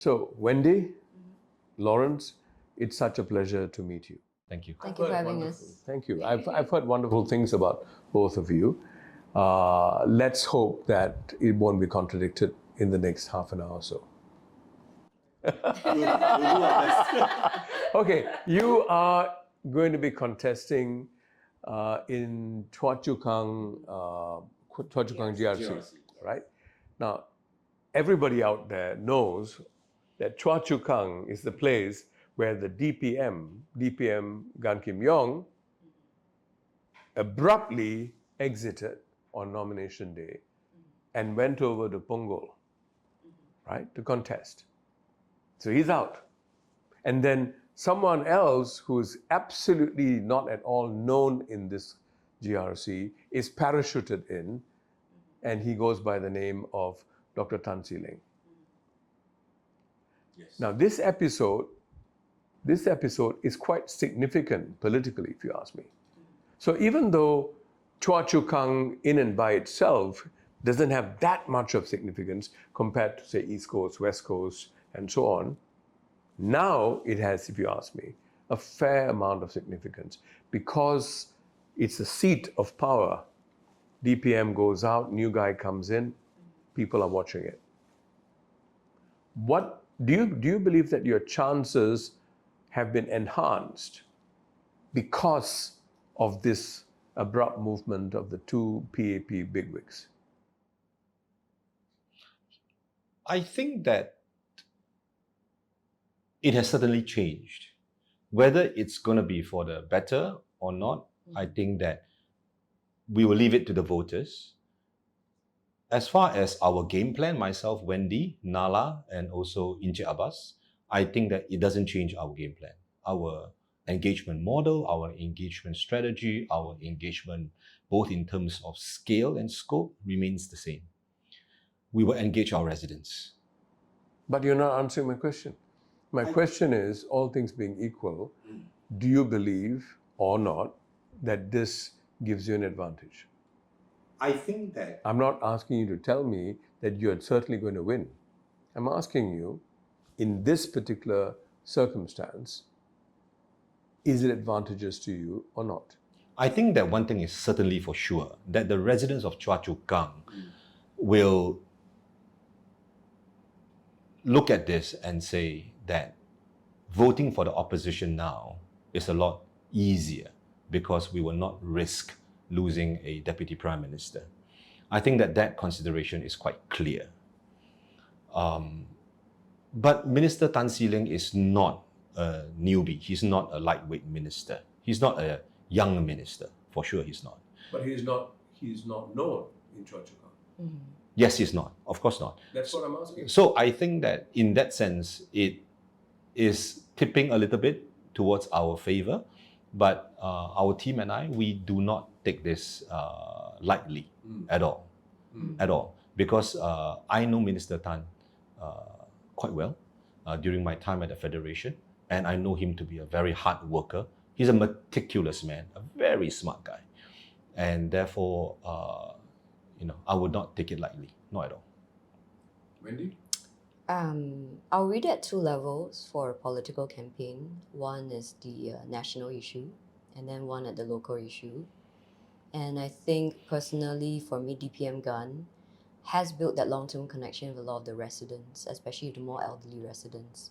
So, Wendy, Lawrence, it's such a pleasure to meet you. Thank you. Thank you for having us. Thank you. I've heard wonderful things about both of you. Let's hope that it won't be contradicted in the next half an hour or so. We'll do our best. Okay, you are going to be contesting in Chua Chu Kang GRC, right? Now, everybody out there knows that Chua Chu Kang is the place where the DPM Gan Kim Yong abruptly exited on nomination day and went over to Punggol, right, to contest. So he's out. And then someone else who's absolutely not at all known in this GRC is parachuted in, and he goes by the name of Dr. Tan See Leng. Yes. Now, this episode is quite significant politically, if you ask me. So even though Chua Chu Kang in and by itself doesn't have that much of significance compared to, say, East Coast, West Coast, and so on, now it has, if you ask me, a fair amount of significance because it's a seat of power. DPM goes out, new guy comes in, people are watching it. What do you believe that your chances have been enhanced because of this abrupt movement of the two PAP bigwigs? I think that it has certainly changed. Whether it's going to be for the better or not, I think that we will leave it to the voters. As far as our game plan, myself, Wendy, Nala, and also Inche Abbas, I think that it doesn't change our game plan. Our engagement model, our engagement strategy, our engagement, both in terms of scale and scope, remains the same. We will engage our residents. But you're not answering my question. My question is, all things being equal, do you believe or not that this gives you an advantage? I think that I'm not asking you to tell me that you're certainly going to win. I'm asking you, in this particular circumstance, is it advantageous to you or not? I think that one thing is certainly for sure, that the residents of Chua Chu Kang will look at this and say that voting for the opposition now is a lot easier because we will not risk losing a deputy prime minister. I think that that consideration is quite clear. But Minister Tan See Leng is not a newbie. He's not a lightweight minister. He's not a young minister. For sure he's not. But he's not known in Chua Chu Kang. Yes, he's not. Of course not. That's what I'm asking. So I think that in that sense, it is tipping a little bit towards our favor. But our team and I, we do not take this lightly at all. At all. Because I know Minister Tan quite well during my time at the Federation. And I know him to be a very hard worker. He's a meticulous man, a very smart guy. And therefore, I would not take it lightly. Not at all. Wendy? I'll read at two levels for a political campaign. One is the national issue, and then one at the local issue. And I think personally, for me, DPM Gan has built that long-term connection with a lot of the residents, especially the more elderly residents.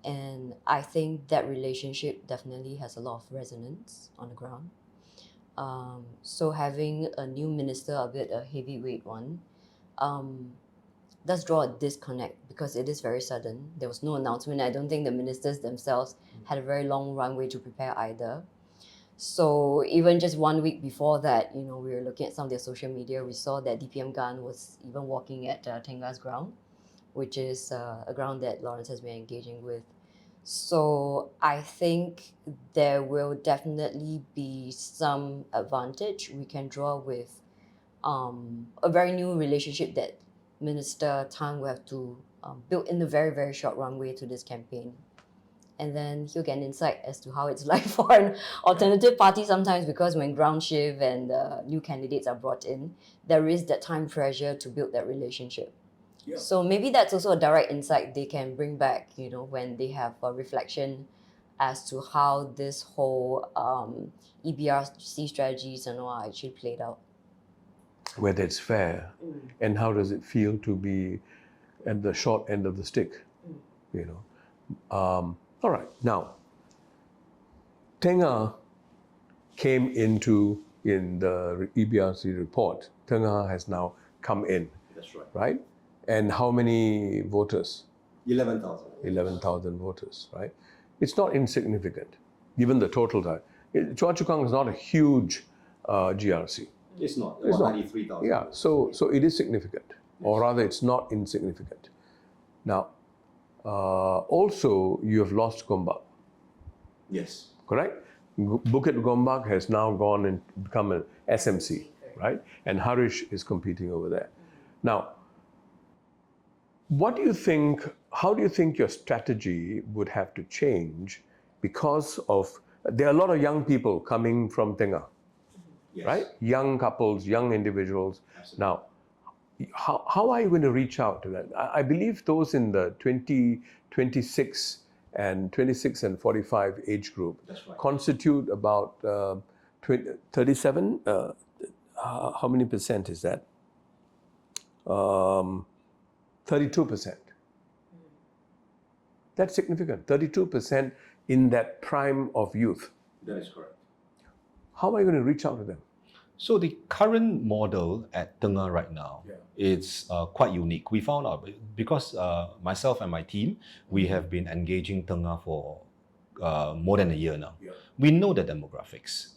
And I think that relationship definitely has a lot of resonance on the ground. So having a new minister, a bit a heavyweight one, does draw a disconnect because it is very sudden. There was no announcement. I don't think the ministers themselves had a very long runway to prepare either. So even just 1 week before that, we were looking at some of their social media. We saw that DPM Gan was even walking at Tunga's ground, which is a ground that Lawrence has been engaging with. So I think there will definitely be some advantage we can draw with a very new relationship that Minister Tan will have to build in a very, very short runway to this campaign. And then he'll get an insight as to how it's like for an alternative party sometimes, because when ground shift and new candidates are brought in, there is that time pressure to build that relationship. So maybe that's also a direct insight they can bring back, when they have a reflection as to how this whole EBRC strategies are actually played out. Whether it's fair, and how does it feel to be at the short end of the stick, All right, now, Tunga came in the EBRC report. Tunga has now come in. That's right. Right? And how many voters? 11,000. 11,000 voters, right? It's not insignificant, given the total time. Chua Chu Kang is not a huge GRC. It's not. It's not. 93,000. Yeah, so it is significant, or rather it's not insignificant. Now, also you have lost Gombak, Yes. correct? Bukit Gombak has now gone and become an SMC, right? And Harish is competing over there. Now, how do you think your strategy would have to change because there are a lot of young people coming from Tunga, Yes. right? Young couples, young individuals. Absolutely. Now, how are you going to reach out to them? I believe those in the 26 and 45 age group That's right. constitute about 37. How many percent is that? 32%. That's significant. 32% in that prime of youth. That is correct. How are you going to reach out to them? So the current model at Tunga right now, it's quite unique. We found out because myself and my team, we have been engaging Tunga for more than a year now. Yeah. We know the demographics.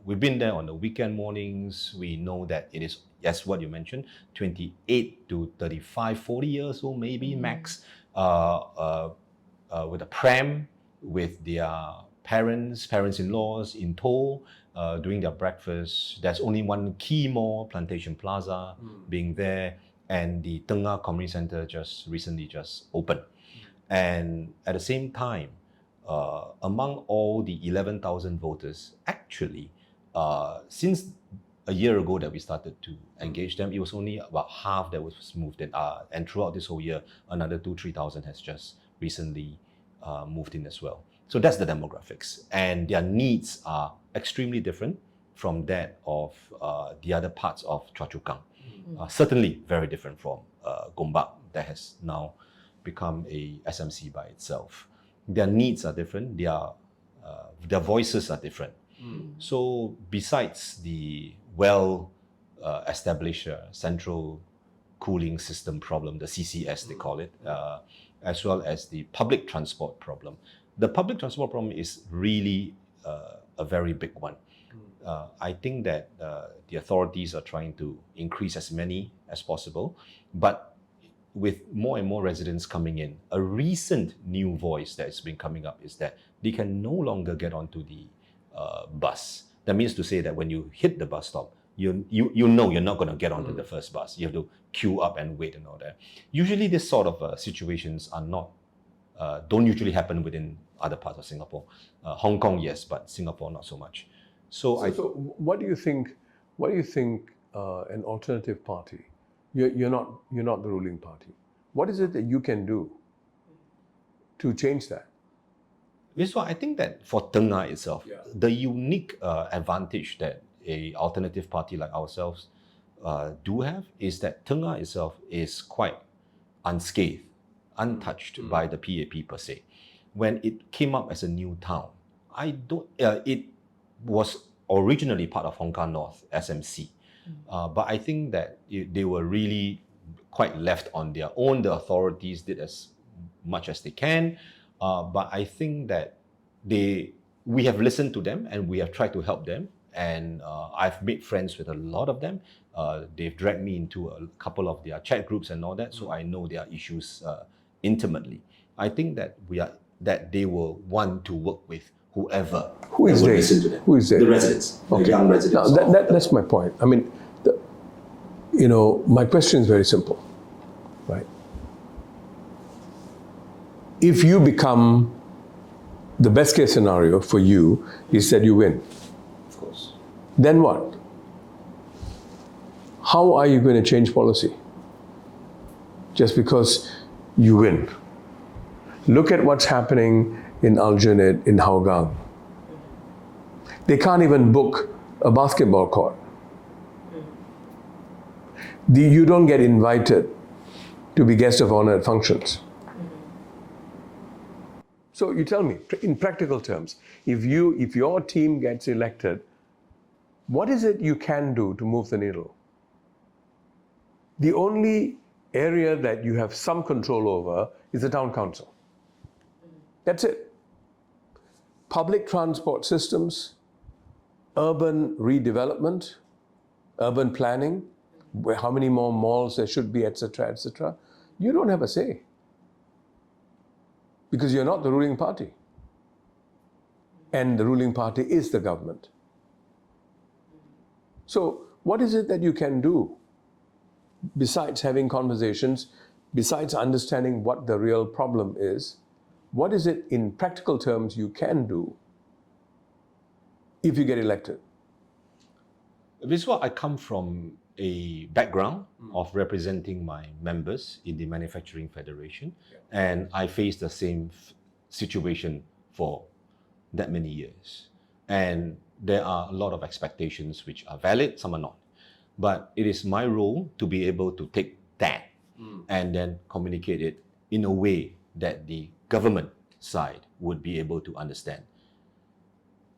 We've been there on the weekend mornings. We know that it is, as what you mentioned, 28 to 35, 40 years old, maybe max, with a pram, with their parents-in-laws in tow, doing their breakfast. There's only one key mall, Plantation Plaza, being there, and the Tunga Community Centre recently opened. And at the same time, among all the 11,000 voters, actually, since a year ago that we started to engage them, it was only about half that was moved in. And throughout this whole year, another 2,000-3,000 has just recently moved in as well. So that's the demographics. And their needs are extremely different from that of the other parts of Chua Chu Kang. Certainly very different from Gombak, that has now become a SMC by itself. Their needs are different, their voices are different. So besides the established central cooling system problem, the CCS they call it, as well as the public transport problem. The public transport problem is really a very big one. I think that the authorities are trying to increase as many as possible, but with more and more residents coming in, a recent new voice that has been coming up is that they can no longer get onto the bus. That means to say that when you hit the bus stop, you know you're not going to get onto the first bus. You have to queue up and wait and all that. Usually this sort of situations are not, don't usually happen within other parts of Singapore. Hong Kong, yes, but Singapore, not so much. So what do you think? What do you think an alternative party? You're not the ruling party. What is it that you can do to change that? Viswa, I think that for Tunga itself, the unique advantage that a alternative party like ourselves do have is that Tunga itself is quite unscathed, untouched by the PAP per se. When it came up as a new town, it was originally part of Hong Kong North SMC, but I think that they were really quite left on their own. The authorities did as much as they can, but I think that we have listened to them and we have tried to help them. And I've made friends with a lot of them. They've dragged me into a couple of their chat groups and all that, so I know their issues intimately. I think that they will want to work with whoever. Who is they? Listen to them. Who is they? The residents, the young residents. Now, that's my point. I mean, my question is very simple, right? If you become, the best case scenario for you is that you win. Of course. Then what? How are you going to change policy? just because you win. Look at what's happening in Aljunied, in Hougang. They can't even book a basketball court. You don't get invited to be guest of honor at functions. So you tell me, in practical terms, if your team gets elected, what is it you can do to move the needle? The only area that you have some control over is the town council. That's it. Public transport systems, urban redevelopment, urban planning, how many more malls there should be, etc., etc. You don't have a say because you're not the ruling party. And the ruling party is the government. So what is it that you can do besides having conversations, besides understanding what the real problem is? What is it in practical terms you can do if you get elected? Viswa, I come from a background of representing my members in the Manufacturing Federation, and I faced the same situation for that many years. And there are a lot of expectations which are valid, some are not. But it is my role to be able to take that and then communicate it in a way that the government side would be able to understand.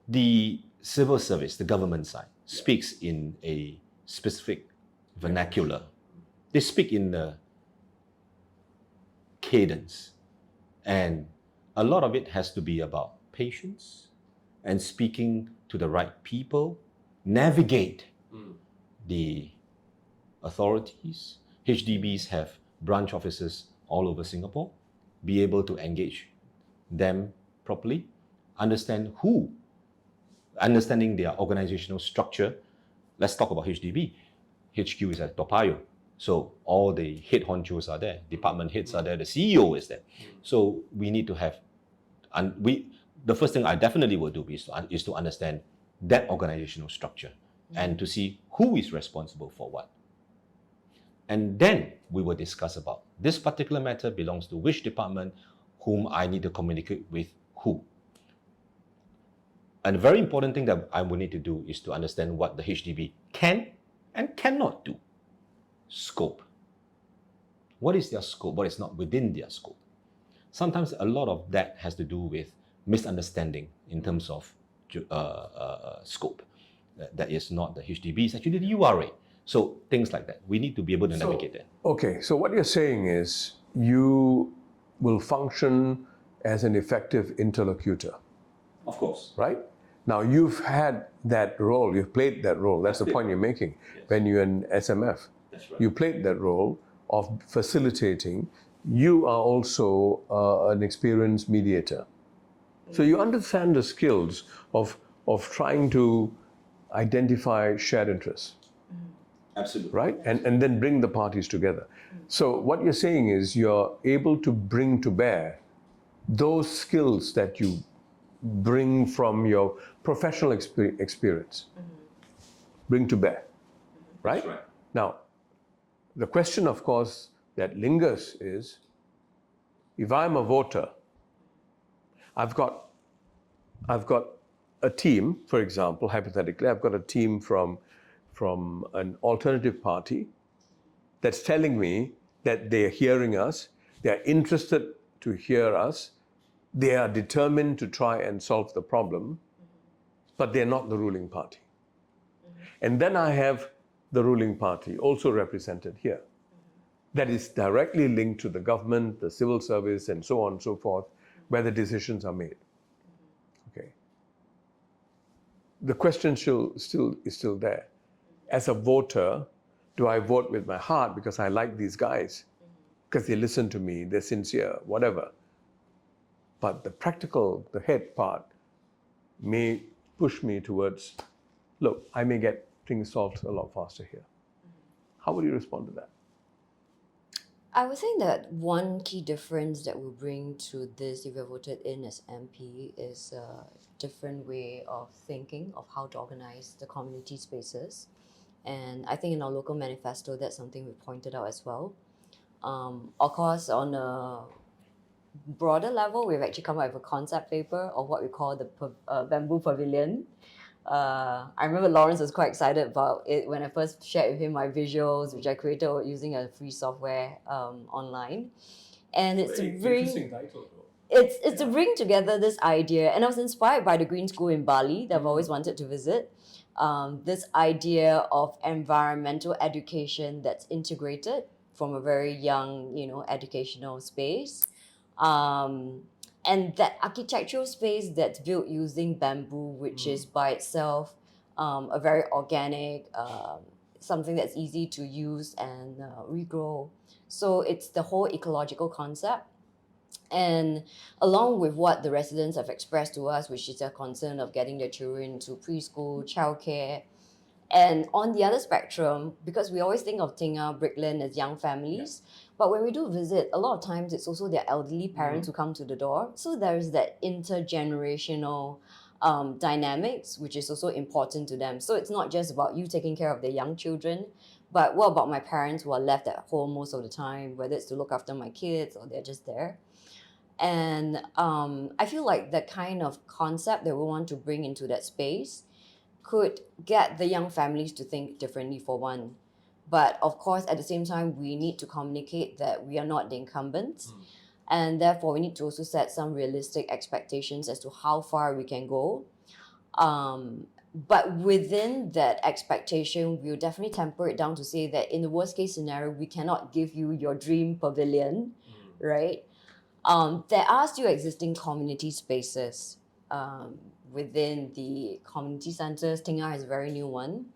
The civil service, the government side, speaks in a specific vernacular. They speak in the cadence. And a lot of it has to be about patience and speaking to the right people, navigate the authorities. HDBs have branch offices all over Singapore. Be able to engage them properly, understanding their organizational structure. Let's talk about HDB. HQ is at Toa Payoh. So all the head honchos are there, department heads are there, the CEO is there. So we need to have, the first thing I definitely will do is to understand that organizational structure and to see who is responsible for what. And then we will discuss about this particular matter belongs to which department, whom I need to communicate with who. And a very important thing that I will need to do is to understand what the HDB can and cannot do. Scope. What is their scope? What is not within their scope? Sometimes a lot of that has to do with misunderstanding in terms of scope. That is not the HDB, it's actually the URA. So things like that. We need to be able to navigate that. Okay, so what you're saying is you will function as an effective interlocutor. Of course. Right? Now, you've had that role, you've played that role. That's the point you're making. Yes. When you're in SMF, That's right. you played that role of facilitating. You are also an experienced mediator. So you understand the skills of trying to identify shared interests. Absolutely. Right? And then bring the parties together. So what you're saying is you're able to bring to bear those skills that you bring from your professional experience. Bring to bear. Right? That's right. Now, the question, of course, that lingers is, if I'm a voter, I've got a team, for example, hypothetically, I've got a team from an alternative party that's telling me that they're hearing us, they're interested to hear us, they are determined to try and solve the problem, but they're not the ruling party. And then I have the ruling party also represented here. That is directly linked to the government, the civil service, and so on and so forth, where the decisions are made. Okay. The question is still there. As a voter, do I vote with my heart because I like these guys, because they listen to me, they're sincere, whatever. But the practical, the head part may push me towards, look, I may get things solved a lot faster here. How would you respond to that? I would think that one key difference that we'll bring to this, if you're voted in as MP, is a different way of thinking of how to organize the community spaces. And I think in our local manifesto, that's something we pointed out as well. Of course, on a broader level, we've actually come up with a concept paper of what we call the bamboo pavilion. I remember Lawrence was quite excited about it when I first shared with him my visuals, which I created using a free software online. And it's to bring title, though. it's to bring together this idea, and I was inspired by the Green School in Bali that I've always wanted to visit. This idea of environmental education that's integrated from a very young, educational space. And that architectural space that's built using bamboo, which is by itself a very organic, something that's easy to use and regrow. So it's the whole ecological concept. And along with what the residents have expressed to us, which is their concern of getting their children to preschool, childcare, and on the other spectrum, because we always think of Tunga, Brickland as young families, but when we do visit, a lot of times it's also their elderly parents who come to the door. So there's that intergenerational dynamics, which is also important to them. So it's not just about you taking care of their young children, but what about my parents who are left at home most of the time, whether it's to look after my kids or they're just there. And I feel like the kind of concept that we want to bring into that space could get the young families to think differently, for one. But of course, at the same time, we need to communicate that we are not the incumbents. And therefore, we need to also set some realistic expectations as to how far we can go. But within that expectation, we'll definitely temper it down to say that in the worst case scenario, we cannot give you your dream pavilion, right? There are still existing community spaces within the community centers. Tunga has a very new one.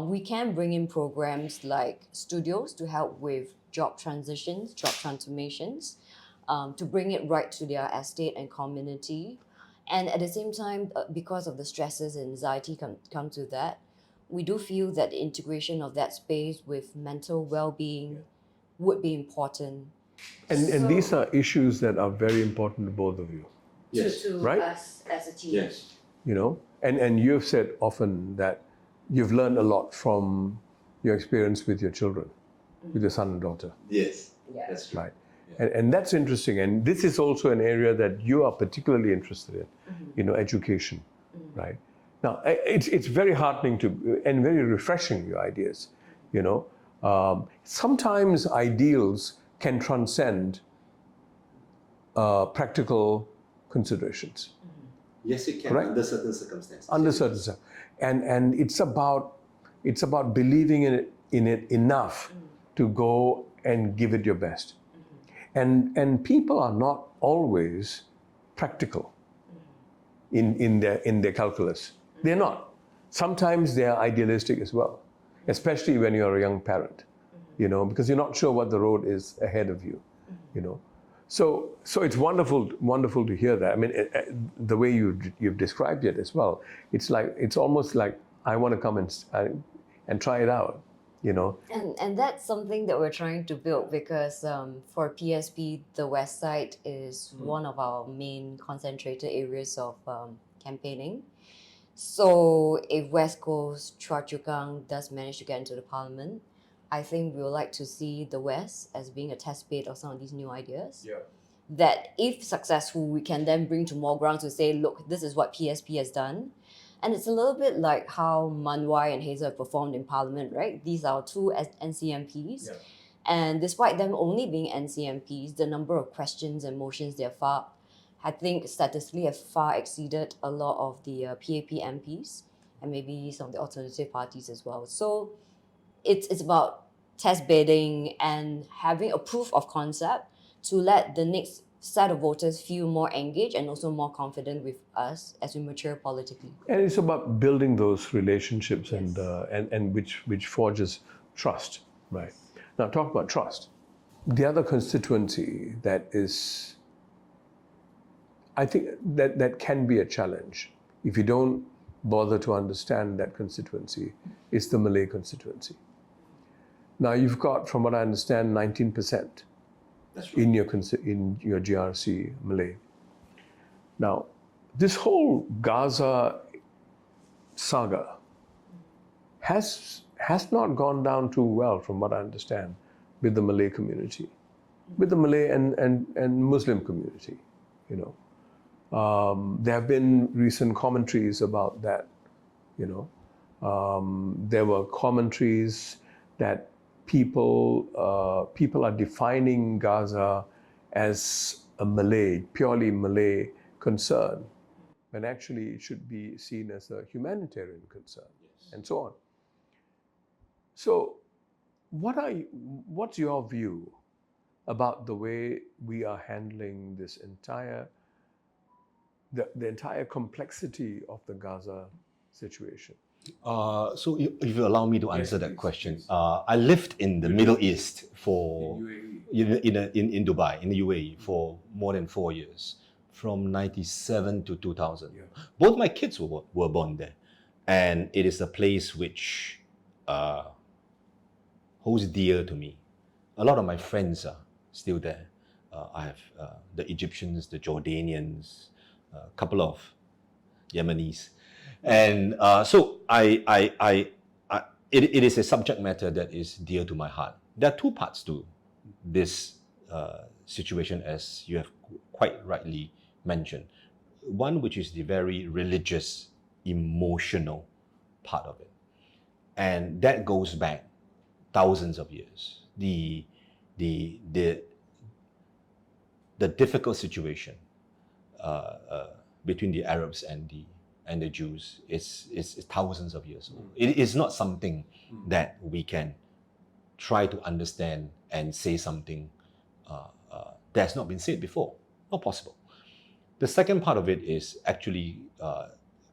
We can bring in programs like studios to help with job transitions, job transformations, to bring it right to their estate and community. And at the same time, because of the stresses and anxiety come to that, we do feel that the integration of that space with mental well-being would be important. And these are issues that are very important to both of you. Yes. To Right? us as a team. Yes. And you've said often that you've learned a lot from your experience with your children, with your son and daughter, Yes. Yeah. That's true. right? And that's interesting. And this is also an area that you are particularly interested in, education, right? Now, it's very heartening and very refreshing, your ideas, Sometimes ideals can transcend practical considerations. Yes, it can, Correct? under certain circumstances. Under certain stuff. And it's about believing in it enough to go and give it your best. And people are not always practical in their calculus. They're not. Sometimes they're idealistic as well, especially when you're a young parent, because you're not sure what the road is ahead of you, So it's wonderful to hear that. I mean, the way you've described it as well. It's almost like I want to come and try it out, And that's something that we're trying to build, because for PSP, the West Side is one of our main concentrated areas of campaigning. So if West Coast, Chua Chu Kang does manage to get into the parliament, I think we would like to see the West as being a test bed of some of these new ideas. Yeah. That if successful, we can then bring to more grounds to say, look, this is what PSP has done. And it's a little bit like how Manwai and Hazel have performed in Parliament, right? These are two NCMPs. Yeah. And despite them only being NCMPs, the number of questions and motions they have filed, I think statistically have far exceeded a lot of the PAP MPs and maybe some of the alternative parties as well. So it's about test bidding and having a proof of concept to let the next set of voters feel more engaged and also more confident with us as we mature politically. And it's about building those relationships Yes. and which forges trust, right? Now, talk about trust. The other constituency that is, I think that can be a challenge if you don't bother to understand that constituency, is the Malay constituency. Now, you've got, from what I understand, 19%. That's right. in your GRC Malay. Now, this whole Gaza saga has not gone down too well, from what I understand, with the Malay community. with the Malay and Muslim community, you know. There have been recent commentaries about that, you know. There were commentaries that people are defining Gaza as a Malay, purely Malay concern, when actually it should be seen as a humanitarian concern, and so on. So, what's your view about the way we are handling this entire the entire complexity of the Gaza situation? So if you allow me to answer that please, question, please. I lived in the Middle East for UAE. in Dubai, in the UAE, for more than 4 years, from 97 to 2000. Yeah. Both my kids were born there, and it is a place which holds dear to me. A lot of my friends are still there. I have the Egyptians, the Jordanians, a couple of Yemenis. And so it is a subject matter that is dear to my heart. There are two parts to this situation, as you have quite rightly mentioned. One, which is the very religious, emotional part of it. And that goes back thousands of years. The difficult situation between the Arabs and the Jews is thousands of years old. It is not something that we can try to understand and say something that's not been said before. Not possible. The second part of it is actually,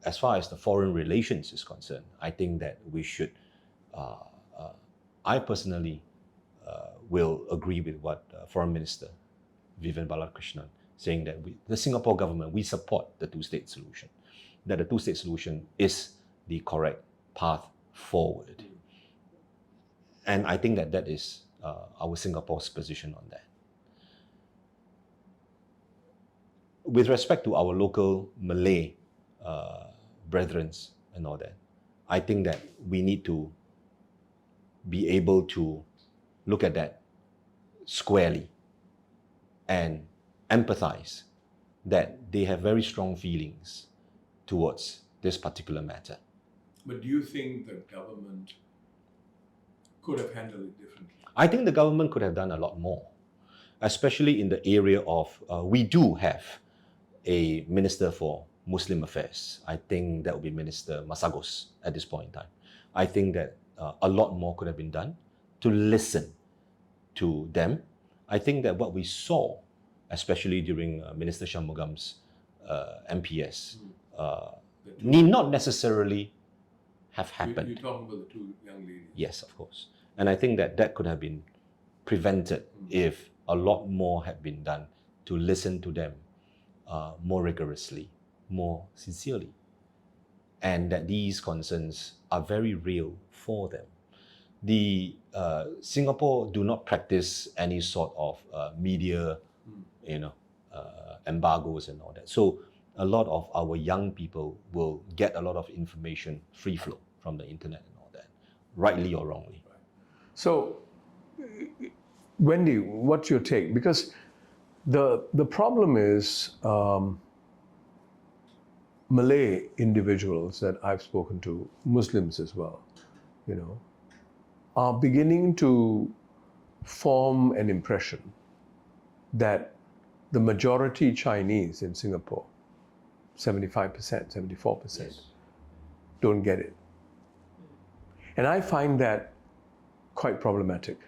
as far as the foreign relations is concerned, I think that we should, I personally will agree with what Foreign Minister Vivian Balakrishnan saying, that the Singapore government, we support the two-state solution, that the two-state solution is the correct path forward. And I think that is our Singapore's position on that. With respect to our local Malay brethren and all that, I think that we need to be able to look at that squarely and empathize that they have very strong feelings towards this particular matter. But do you think the government could have handled it differently? I think the government could have done a lot more, especially in the area of, we do have a Minister for Muslim Affairs. I think that would be Minister Masagos at this point in time. I think that a lot more could have been done to listen to them. I think that what we saw, especially during Minister Shanmugam's MPS, need not necessarily have happened. You're talking about the two young ladies? Yes, of course. And I think that could have been prevented if a lot more had been done to listen to them more rigorously, more sincerely, and that these concerns are very real for them. The Singapore do not practice any sort of media, embargoes and all that. So a lot of our young people will get a lot of information free flow from the internet and all that, rightly or wrongly. So, Wendy, what's your take? Because the problem is Malay individuals that I've spoken to, Muslims as well, are beginning to form an impression that the majority Chinese in Singapore, 75%, 74%, Yes. don't get it. And I find that quite problematic.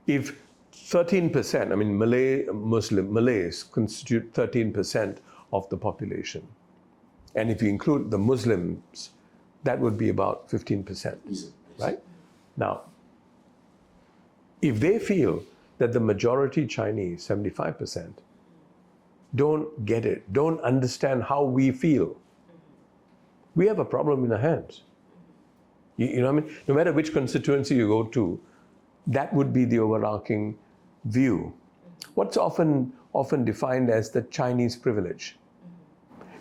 If 13%, I mean, Malays constitute 13% of the population. And if you include the Muslims, that would be about 15%, right? Now, if they feel that the majority Chinese, 75%, don't get it, don't understand how we feel, we have a problem in our hands. You know what I mean? No matter which constituency you go to, that would be the overarching view. What's often defined as the Chinese privilege.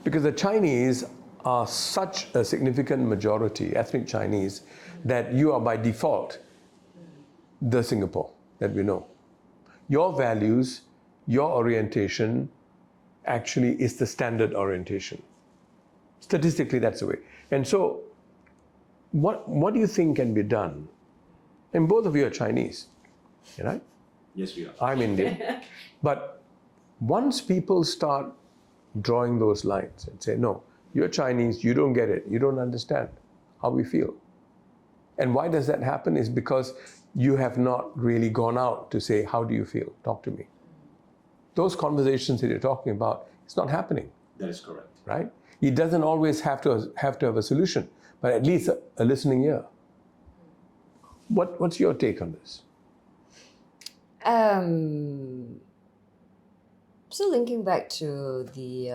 Because the Chinese are such a significant majority, ethnic Chinese, that you are by default the Singapore that we know. your values, your orientation actually is the standard orientation. Statistically, that's the way. And so, what do you think can be done? And both of you are Chinese, right? Yes, we are. I'm Indian. But once people start drawing those lines and say, no, you're Chinese, you don't get it, you don't understand how we feel. And why does that happen is because you have not really gone out to say, how do you feel? Talk to me. Those conversations that you're talking about, it's not happening, That is correct. right? It doesn't always have to have a solution, but at least a listening ear. What's your take on this? So linking back to the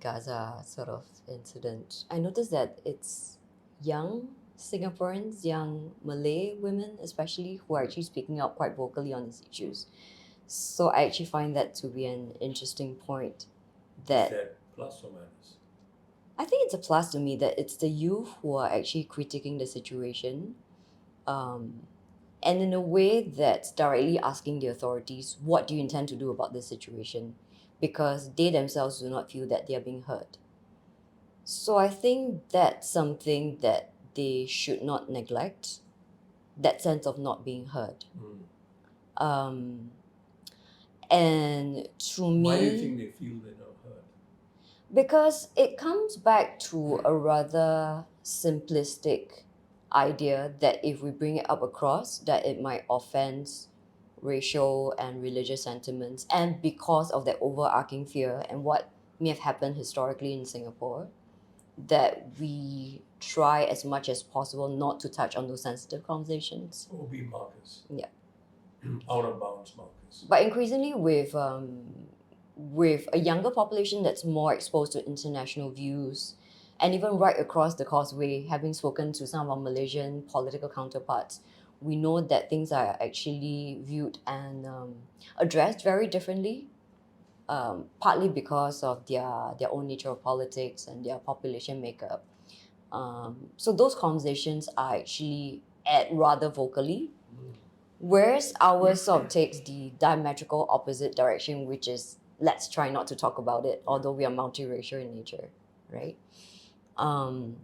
Gaza sort of incident, I noticed that it's young Singaporeans, young Malay women especially, who are actually speaking out quite vocally on these issues. So I actually find that to be an interesting point. That plus or minus? I think it's a plus to me that it's the youth who are actually critiquing the situation, and in a way that's directly asking the authorities, what do you intend to do about this situation? Because they themselves do not feel that they are being heard. So I think that's something that they should not neglect, that sense of not being heard. And to me... Why do you think they feel they're not heard? Because it comes back to a rather simplistic idea that if we bring it up across, that it might offend racial and religious sentiments, and because of that overarching fear and what may have happened historically in Singapore, that we try as much as possible not to touch on those sensitive conversations. OB markers. Yeah. Out of bounds markers. But increasingly with a younger population that's more exposed to international views, and even right across the causeway, having spoken to some of our Malaysian political counterparts, we know that things are actually viewed and addressed very differently, partly because of their own nature of politics and their population makeup. So those conversations are actually aired rather vocally, whereas ours sort of takes the diametrical opposite direction, which is let's try not to talk about it, although we are multiracial in nature, right? And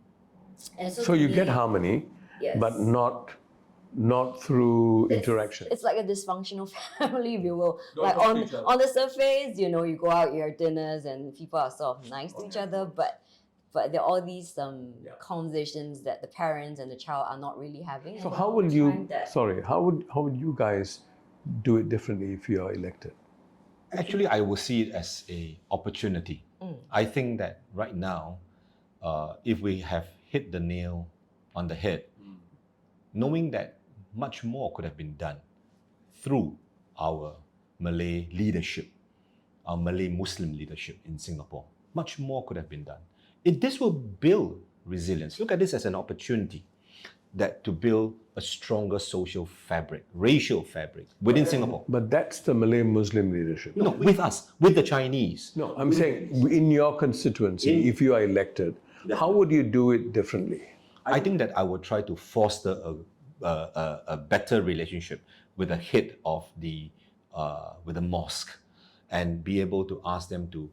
so you get harmony, yes, but not through interaction. It's like a dysfunctional family, if you will. Don't like talk to each other. on the surface, you know, you go out, you have dinners, and people are sort of nice to each other, but there are all these conversations that the parents and the child are not really having. So and how over would you? time that- Sorry, how would you guys do it differently if you are elected? Actually, I will see it as an opportunity. I think that right now, if we have hit the nail on the head, knowing that much more could have been done through our Malay leadership, our Malay Muslim leadership in Singapore, much more could have been done. This will build resilience. Look at this as an opportunity to build a stronger social fabric, racial fabric within Singapore. But that's the Malay Muslim leadership. No, with us, with the Chinese. No, I'm saying in your constituency, if you are elected, how would you do it differently? I think that I would try to foster a better relationship with the head of the mosque, and be able to ask them to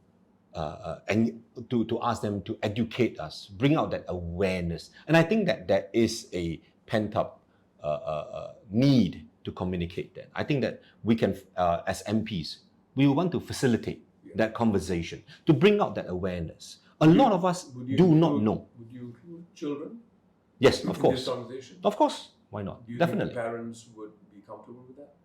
ask them to educate us, bring out that awareness. And I think that there is a pent up need to communicate that. I think that we can, as MPs, we want to facilitate that conversation, to bring out that awareness. A lot of us do not know. Would you include children? Yes, of course. Conversation? Of course. Why not? Do you Definitely. think parents would be comfortable with that?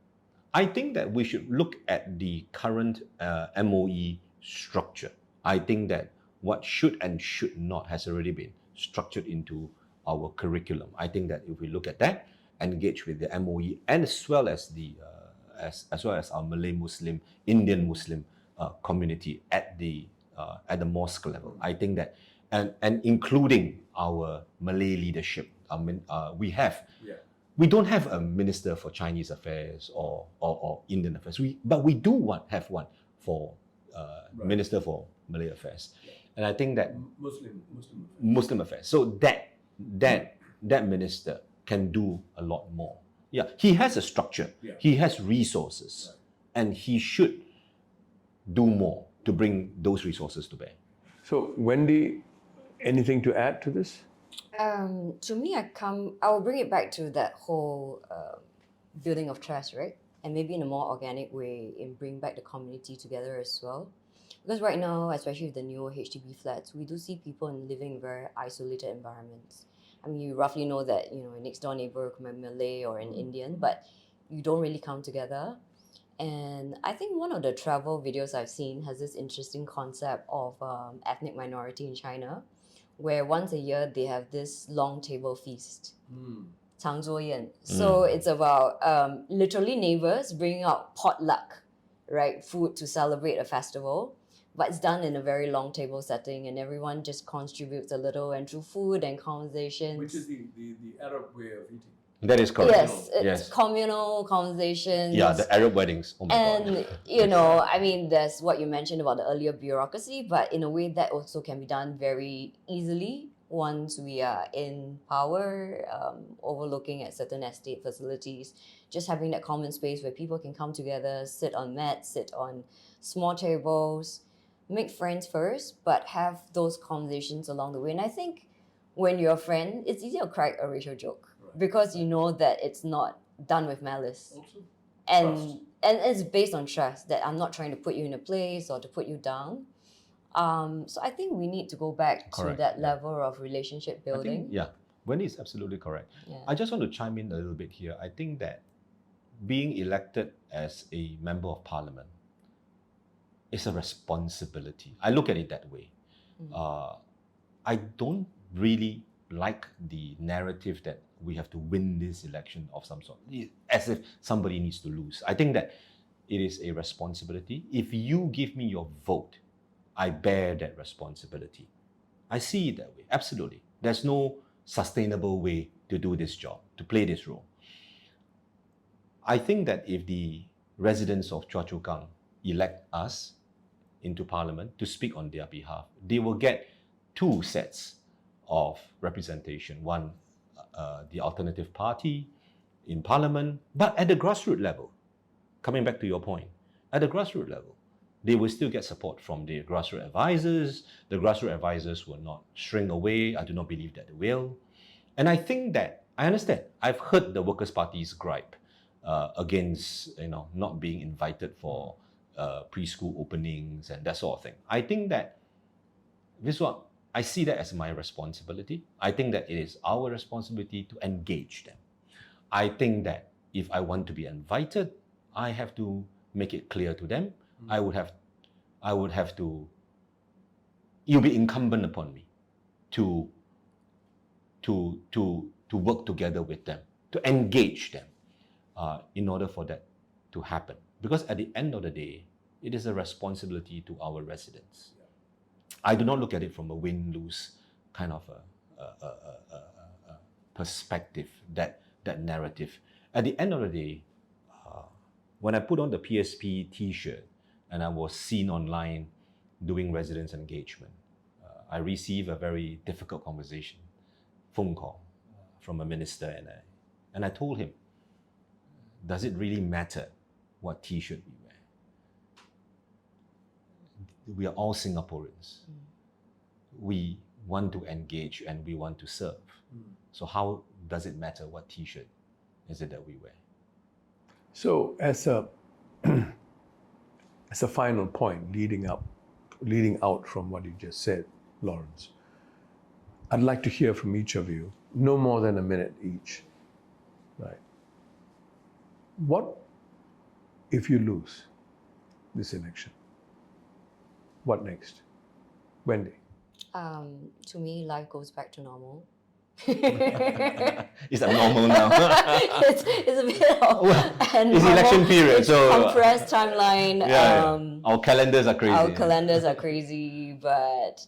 I think that we should look at the current MOE structure. I think that what should and should not has already been structured into our curriculum. I think that if we look at that, engage with the MOE, and as well as our Malay Muslim, Indian Muslim community at the mosque level, I think that, and including our Malay leadership. I mean, we don't have a minister for Chinese affairs or Indian affairs. But we do have one for minister for Malay affairs, and I think that Muslim affairs. So that minister can do a lot more. Yeah, he has a structure. Yeah. He has resources. and he should do more to bring those resources to bear. So, Wendy, anything to add to this? To me, I will bring it back to that whole building of trust, right? And maybe in a more organic way, in bring back the community together as well. Because right now, especially with the newer HDB flats, we do see people living in very isolated environments. I mean, you roughly know that, you know, your next door neighbor could be Malay or an Indian, but you don't really come together. And I think one of the travel videos I've seen has this interesting concept of ethnic minority in China, where once a year they have this long table feast. 长桌宴. So it's about literally neighbors bringing out potluck, right, food to celebrate a festival. But it's done in a very long table setting, and everyone just contributes a little, and through food and conversations. Which is the Arab way of eating. That is correct. Yes, it's communal conversations. Yeah, the Arab weddings. Oh my God. And, you know, I mean, there's what you mentioned about the earlier bureaucracy, but in a way that also can be done very easily once we are in power, overlooking at certain estate facilities, just having that common space where people can come together, sit on mats, sit on small tables, make friends first, but have those conversations along the way. And I think when you're a friend, it's easier to crack a racial joke because you know that it's not done with malice. Also, And it's based on trust, that I'm not trying to put you in a place or to put you down. So I think we need to go back to Correct, that yeah. level of relationship I building. think, yeah, Wendy is absolutely correct. Yeah. I just want to chime in a little bit here. I think that being elected as a member of parliament is a responsibility. I look at it that way. I don't really like the narrative that we have to win this election of some sort, as if somebody needs to lose. I think that it is a responsibility. If you give me your vote, I bear that responsibility. I see it that way, absolutely. There's no sustainable way to do this job, to play this role. I think that if the residents of Chua Chu Kang elect us into parliament to speak on their behalf, they will get two sets of representation. One, the alternative party in parliament, but at the grassroots level, coming back to your point, at the grassroots level, they will still get support from the grassroots advisors. The grassroots advisors will not shrink away. I do not believe that they will. And I think that, I understand, I've heard the Workers' Party's gripe against not being invited for preschool openings and that sort of thing. I think that, Viswa, I see that as my responsibility. I think that it is our responsibility to engage them. I think that if I want to be invited, I have to make it clear to them. I would have to, it'll be incumbent upon me to work together with them, to engage them in order for that to happen. Because at the end of the day, it is a responsibility to our residents. I do not look at it from a win-lose kind of a perspective, that narrative. At the end of the day, when I put on the PSP t-shirt and I was seen online doing residents engagement, I received a very difficult conversation, phone call from a minister, and I told him, does it really matter what t-shirt we wear? We are all Singaporeans. We want to engage and we want to serve. So how does it matter what t-shirt is it that we wear? So as a final point, leading out from what you just said, Lawrence, I'd like to hear from each of you, no more than a minute each, right? What if you lose this election? What next? Wendy? To me, life goes back to normal. Is that normal now? it's a bit of It's election period, so compressed timeline. Our calendars are crazy. Our calendars are crazy, but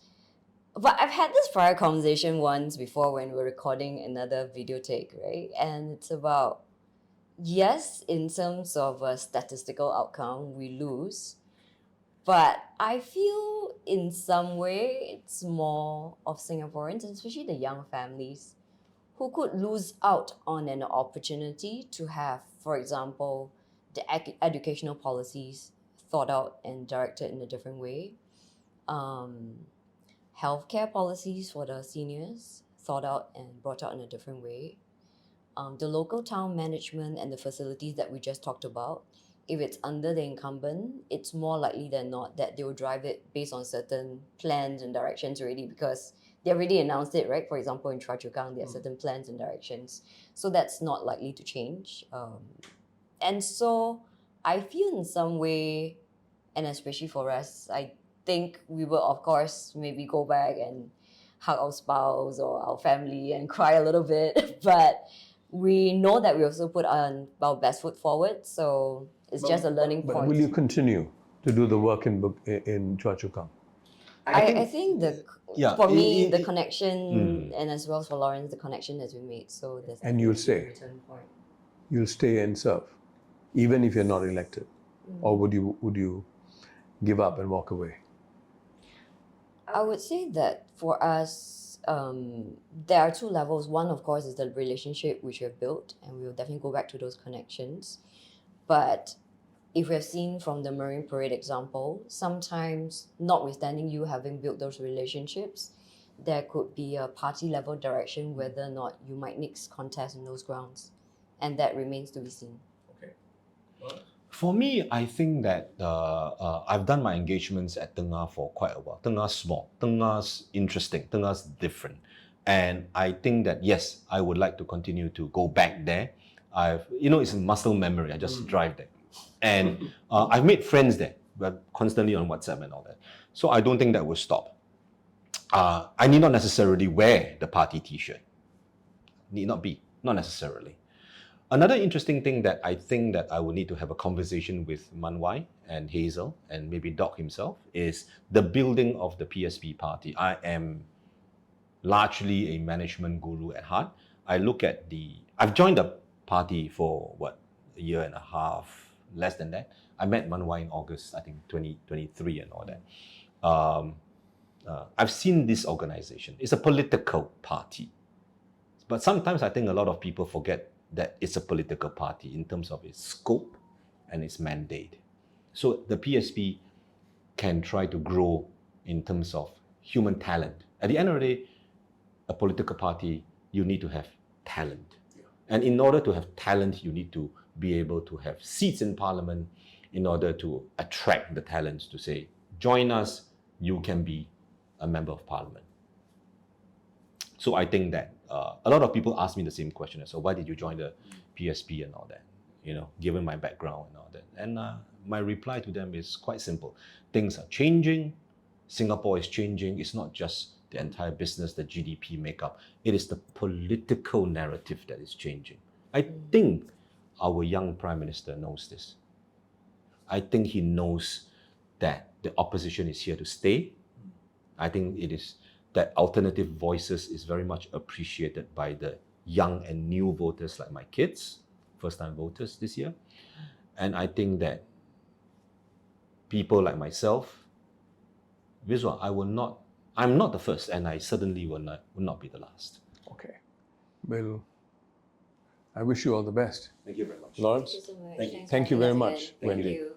I've had this prior conversation once before when we were recording another video take, right? And it's about, yes, in terms of a statistical outcome, we lose. But I feel in some way it's more of Singaporeans, especially the young families, who could lose out on an opportunity to have, for example, the educational policies thought out and directed in a different way. Healthcare policies for the seniors thought out and brought out in a different way. The local town management and the facilities that we just talked about, if it's under the incumbent, it's more likely than not that they will drive it based on certain plans and directions already, because they already announced it, right? For example, in Chua Chu Kang, there are certain plans and directions. So that's not likely to change. And so I feel in some way, and especially for us, I think we will, of course, maybe go back and hug our spouse or our family and cry a little bit. But we know that we also put on our best foot forward. So it's just a learning But point. will you continue to do the work in Chua Chu Kang? I think Yeah, for me, it- the it- connection, and as well as for Lawrence, the connection has been made. So there's And you'll definitely a stay. return point. You'll stay and serve, even if you're not elected, or would you give up and walk away? I would say that for us, there are two levels. One, of course, is the relationship which we have built, and we will definitely go back to those connections. But if we have seen from the Marine Parade example, sometimes, notwithstanding you having built those relationships, there could be a party level direction whether or not you might mix contests in those grounds. And that remains to be seen. For me, I think that I've done my engagements at Tunga for quite a while. Tunga's small, Tunga's interesting, Tunga's different. And I think that, yes, I would like to continue to go back there. It's a muscle memory. I just drive there. And I've made friends there, but constantly on WhatsApp and all that. So I don't think that will stop. I need not necessarily wear the party t-shirt. Need not be, not necessarily. Another interesting thing that I think that I will need to have a conversation with Man Wai and Hazel and maybe Doc himself is the building of the PSP party. I am largely a management guru at heart. I've joined the party for a year and a half, less than that. I met Man Wai in August, I think 2023 and all that. I've seen this organization. It's a political party. But sometimes I think a lot of people forget that it's a political party in terms of its scope and its mandate. So the PSP can try to grow in terms of human talent. At the end of the day, a political party, you need to have talent. Yeah. And in order to have talent, you need to be able to have seats in parliament in order to attract the talents to say, join us, you can be a member of parliament. So I think that a lot of people ask me the same question. So why did you join the PSP and all that? Given my background and all that. And my reply to them is quite simple. Things are changing. Singapore is changing. It's not just the entire business, the GDP makeup. It is the political narrative that is changing. I think our young Prime Minister knows this. I think he knows that the opposition is here to stay. I think it is that alternative voices is very much appreciated by the young and new voters like my kids, first-time voters this year. And I think that people like myself, Viswa, I'm not the first, and I certainly will not be the last. Okay. Well, I wish you all the best. Thank you very much. Lawrence? Thank you so much. Thank you. Thanks for Thank you having very us much, again. Thank Wendy. you.